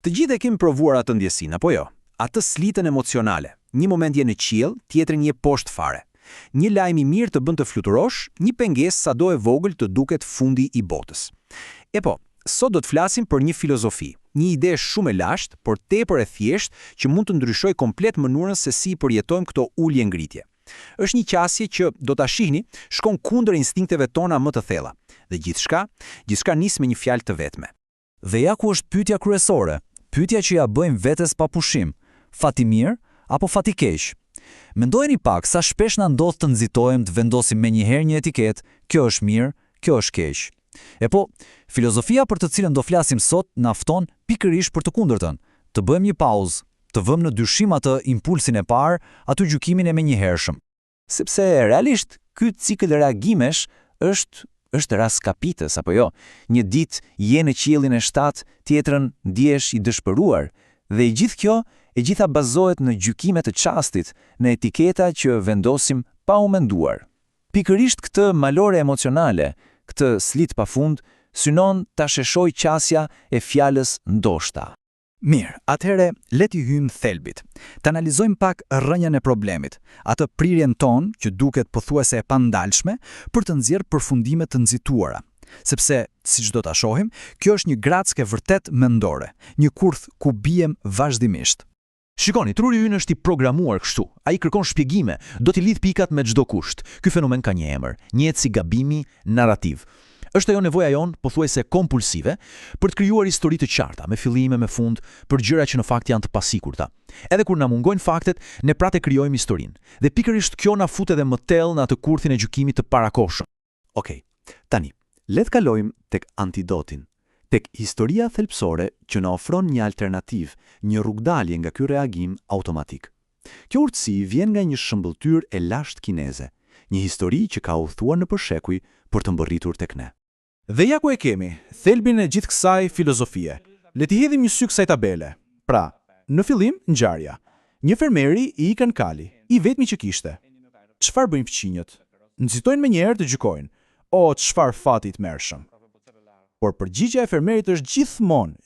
Të gjithë e kemi provuar atë ndjesin, apo jo? Atë slitën emocionale. Një moment je në qiell, tjetrin je poshtë fare. Një lajm i mirë të bën të fluturosh, një pengesë sado e vogël të duket fundi i botës. E po, sot do të flasim për një filozofi, një ide shumë e lashtë, por tepër e thjeshtë që mund të ndryshojë komplet mënyrën se si përjetojmë këto ulje ngritje. Është një qasje që, do ta shihni, shkon kundër instinkteve tona më të thella. Dhe gjithçka nis me një fjalë të vetme. Dhe ja ku është pyetja kryesore, pyetja që ja bëjmë vetes pa pushim: fati mirë apo fati keq? Mendojeni pak sa shpesh na ndodh të nxitojmë të vendosim menjëherë një etiketë, kjo është mirë, kjo është keq. E po, filozofia për të cilën do flasim sot na fton pikërisht për të kundërtën, të bëjmë një pauzë, të vëmë në dyshim atë impulsin e parë, atë gjykimin e menjëhershëm. Sepse realisht ky cikël reagimesh është rast kapitës, apo jo? Një ditë je në qiellin e 7, tjetrën ndihesh i dëshpëruar, dhe i gjithë kjo, e gjitha bazohet në gjykime të çastit, në etiketa që vendosim pa u menduar. Pikërisht këtë malore emocionale, këtë slit pafund, synon ta sheshoj qasja e fjalës ndoshta. Mirë, atëherë le t'i hyjmë thelbit. Të analizojmë pak rrënjën e problemit, atë prirjen tonë që duket pothuajse e pandalshme për të nxjerrë përfundime të nxituara. Sepse, siç do ta shohim, kjo është një grackë vërtet mendore, një kurth ku bijem vazhdimisht. Shikoni, truri ynë është i programuar kështu. Ai kërkon shpjegime, do t'i lidh pikat me çdo kusht. Ky fenomen ka një emër, njihet si gabimi narrativ. Është ajo nevoja jonë, pothuajse kompulsive, për të krijuar histori të qarta, me fillime, me fund, për gjëra që në fakt janë të pasigurta. Edhe kur na mungojnë faktet, ne prate krijojmë historinë. Dhe pikërisht kjo na fut edhe më tellë në atë kurthin e gjykimit të parakohshëm. Okej, tani, le të kalojmë tek antidotin, tek historia thelpsore që na ofron një alternativë, një rrugdalje nga ky reagim automatik. Kjo urtësi vjen nga një shëmbëltyrë e lashtë kineze, një histori që ka udhëtuar nëpër shekuj për të mbërritur tek ne. Dhe ja ku e kemi, thelbin e gjithë kësaj filozofie. Le t'i hedhim një sy kësaj tabele. Pra, në fillim, ngjarja. Një fermeri i ikën kali, i vetmi që kishte. Çfarë bëjnë fëmijët? Nxitojnë menjëherë të gjykojnë. O, çfarë fati i tmerrshëm. Por përgjigjja e fermerit është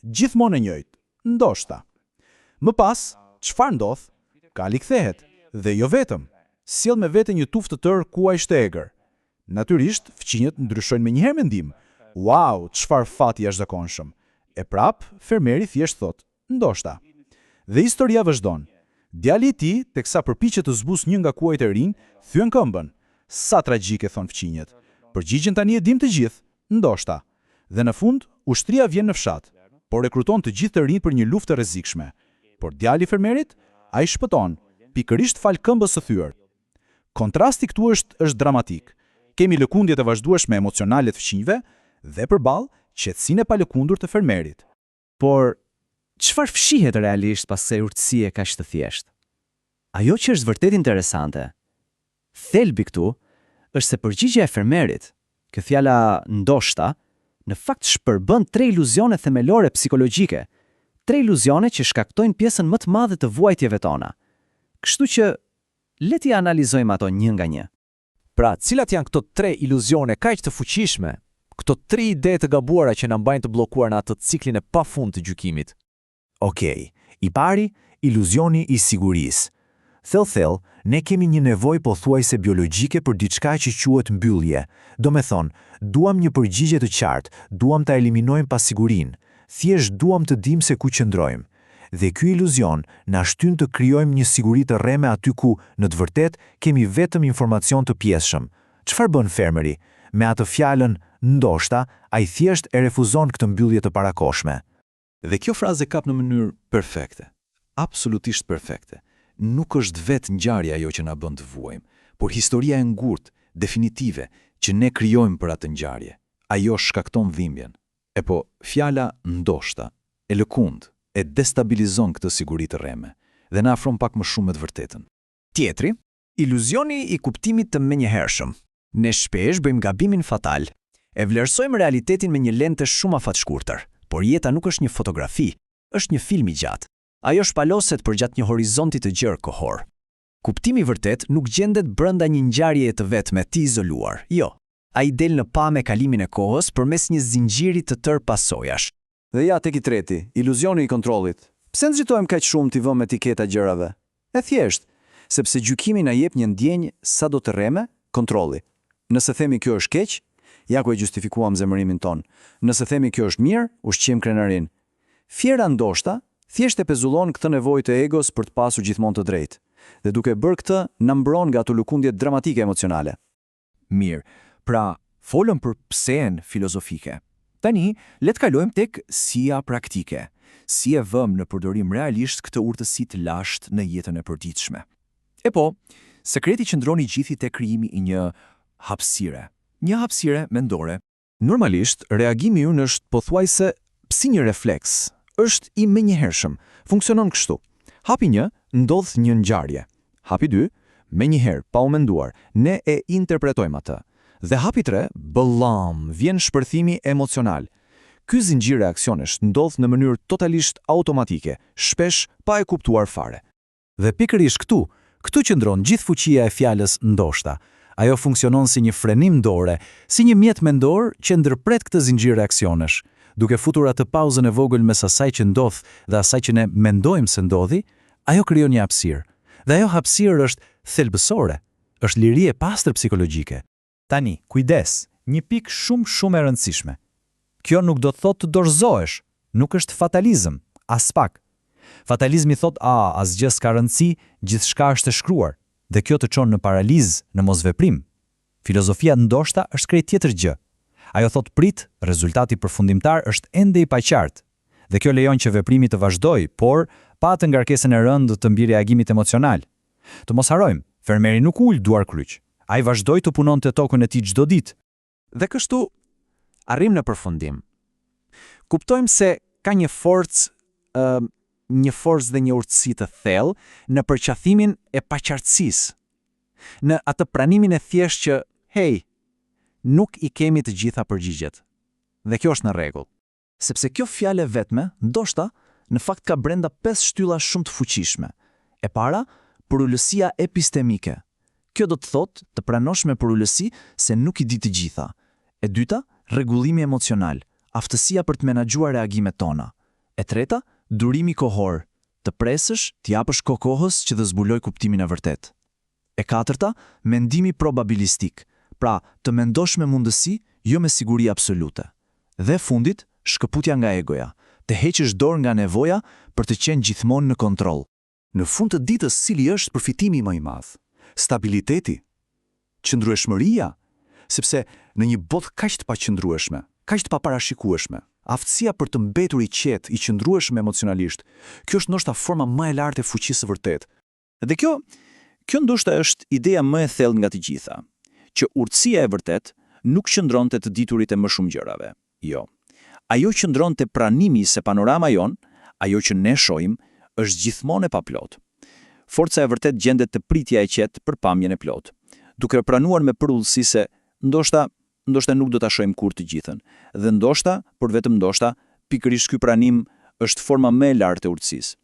gjithmonë e njëjtë. Ndoshta. Më pas, çfarë ndodh? Kali kthehet, dhe jo vetëm. Sjell me vete një tuftë të tërë kuaj shtegër. Natyrisht, fëmijët ndryshojnë menjëherë mendim. Wow, çfarë fati jashtëzakonshëm. E prap, fermeri thjesht thot, ndoshta. Dhe historia vazhdon. Djali i tij, teksa përpiqet të zbusë një nga kuajt e rinj, thyen këmbën. Sa tragjike, thon fëmijët. Përgjigjen tani e dim të gjithë, ndoshta. Dhe në fund, ushtria vjen në fshat, por rekruton të gjithë të rinj për një luftë të rrezikshme. Por djali i fermerit, ai shpëton, pikërisht fal këmbës së thyer. Kontrasti këtu është dramatik. Kemi lëkundjet e vazhdueshme emocionale të fëmijëve dhe përballë qetësinë e palëkundur të fermerit. Por çfarë fshihet realisht pas kësaj urtësie kaq të thjeshtë? Ajo që është vërtet interesante, thelbi këtu është se përgjigjja e fermerit, kjo fjala ndoshta, në fakt shpërbën 3 iluzione themelore psikologjike, 3 iluzione që shkaktojnë pjesën më të madhe të vuajtjeve tona. Kështu që le t'i analizojmë ato një nga një. Pra, cilat janë këto 3 iluzione kaq të fuqishme, këto 3 ide të gabuara që na mbajnë të bllokuar në atë ciklin e pafund të gjykimit? Okej, i pari, iluzioni i sigurisë. Thellë, ne kemi një nevojë pothuajse biologjike për diçka që quhet mbyllje. Do me thonë, duam një përgjigje të qartë, duam ta eliminojmë pasigurinë, thjesht duam të dimë se ku qëndrojmë. Dhe ky iluzion na shtyn të krijojmë një siguri të rreme aty ku, në të vërtetë, kemi vetëm informacion të pjesshëm. Çfarë bën fermeri? Me atë fjalën ndoshta, ai thjesht e refuzon këtë mbyllje të parakohshme. Dhe kjo frazë kap në mënyrë perfekte, absolutisht perfekte. Nuk është vetë ngjarja ajo që na bën të vuajmë, por historia e ngurtë, definitive, që ne krijojmë për atë ngjarje. Ajo shkakton dhimbjen. E po, fjala ndoshta e lëkund e destabilizon këtë siguri të rreme dhe na afron pak më shumë me të vërtetën. Tjetri, iluzioni i kuptimit të menjëhershëm. Ne shpesh bëjmë gabimin fatal. E vlerësojmë realitetin me një lente shumë afatshkurtër, por jeta nuk është një fotografi, është një film i gjatë. Ajo shpaloset përgjatë një horizonti të gjerë kohor. Kuptimi vërtet nuk gjendet brenda një ngjarjeje të vetme të izoluar. Jo, ai del në pa me kalimin e kohës përmes një zinxhiri të tërë pasojash. Dhe ja tek i treti, iluzioni i kontrollit. Pse nxitojmë kaq shumë t'i vëmë etiketa gjërave? E thjesht, sepse gjykimi na jep një ndjenjë sa do të rreme, kontrolli. Nëse themi kjo është keq, ja ku e justifikuam zemërimin ton. Nëse themi kjo është mirë, ushqim krenarin. Fiera ndoshta thjesht e pezullon këtë nevojë të egos për të pasur gjithmonë të drejtë. Dhe duke bërë këtë, na mbron nga ato lëkundjet dramatike emocionale. Mirë, pra folëm për psen filozofike. Tani, le të kalojmë tek sija praktike. Si e vëmë në përdorim realisht këtë urtësi të lashtë në jetën e përditshme. E po, sekreti qëndron i gjithë tek krijimi i një hapësire. Një hapësire mendore. Normalisht, reagimi ynë është pothuajse si një refleks. Është i menjëhershëm. Funksionon kështu. Hapi 1 ndodh një ngjarje. Hapi 2, menjëherë pa u menduar, ne e interpretojmë atë. Dhe hapi 3, bëllam, vjen shpërthimi emocional. Ky zinxhir reaksionesh ndodh në mënyrë totalisht automatike, shpesh pa e kuptuar fare. Dhe pikërisht këtu qëndron gjithë fuqia e fjalës ndoshta. Ajo funksionon si një frenim dore, si një mjet mendor që ndërpret këtë zinxhir reaksionesh. Duke futur atë pauzën e vogël mes asaj që ndodh dhe asaj që ne mendojmë se ndodhi, ajo krijon një hapësirë. Dhe ajo hapësirë është thelbësore, është liri e pastër psikologjike. Tani, kujdes, një pikë shumë e rëndësishme. Kjo nuk do të thotë të dorëzohesh, nuk është fatalizëm, as pak. Fatalizmi thot, asgjë s'ka rëndësi, gjithçka është e shkruar, dhe kjo të çon në paralizë, në mosveprim. Filozofia ndoshta është krejt tjetër gjë. Ajo thot prit, rezultati përfundimtar është ende i paqartë, dhe kjo lejon që veprimi të vazhdojë, por pa të ngarkesën e rëndë të mbi reagimit emocional. Të mos harojmë, fermeri nuk ul duar kryq. Ai vazhdoi të punonte tokën e tij çdo ditë. Dhe kështu arrim në përfundim. Kuptojmë se ka një forcë dhe një urtësi të thellë në përqathimin e paqartësisë. Në atë pranimin e thjeshtë që, hey, nuk i kemi të gjitha përgjigjet. Dhe kjo është në rregull. Sepse kjo fjalë vetme, ndoshta, në fakt ka brenda 5 shtylla shumë të fuqishme. E para, përullësia epistemike. Kjo do të thotë të pranosh me përullësi se nuk i di të gjitha. E dyta, rregullimi emocional, aftësia për të menaxhuar reagimet tona. E treta, durimi kohor, të presësh, të japësh kohës që të zbuloj kuptimin e vërtet. E katërta, mendimi probabilistik, pra të mendosh me mundësi, jo me siguri absolute. Dhe fundit, shkëputja nga egoja, të heqësh dorë nga nevoja për të qenë gjithmonë në kontroll. Në fund të ditës, cili është përfitimi më i madh? Stabiliteti, qëndrueshmëria, sepse në një botë kaq të paqëndrueshme, kaq të paparashikueshme, aftësia për të mbetur i qetë, i qëndrueshëm emocionalisht, kjo është ndoshta forma më e lartë e fuqisë së vërtetë. Dhe kjo ndoshta është ideja më e thellë nga të gjitha, që urtësia e vërtet nuk qëndron te të diturit e më shumë gjërave. Jo. Ajo qëndron te pranimi se panorama jon, ajo që ne shohim, është gjithmonë e paplotë. Forca e vërtet gjendet te pritja e qetë për pamjen e plotë, duke pranuar me përullësi se ndoshta nuk do ta shohim kurrë të gjithën, dhe ndoshta, por vetëm ndoshta, pikërisht ky pranim është forma më e lartë e urtësisë.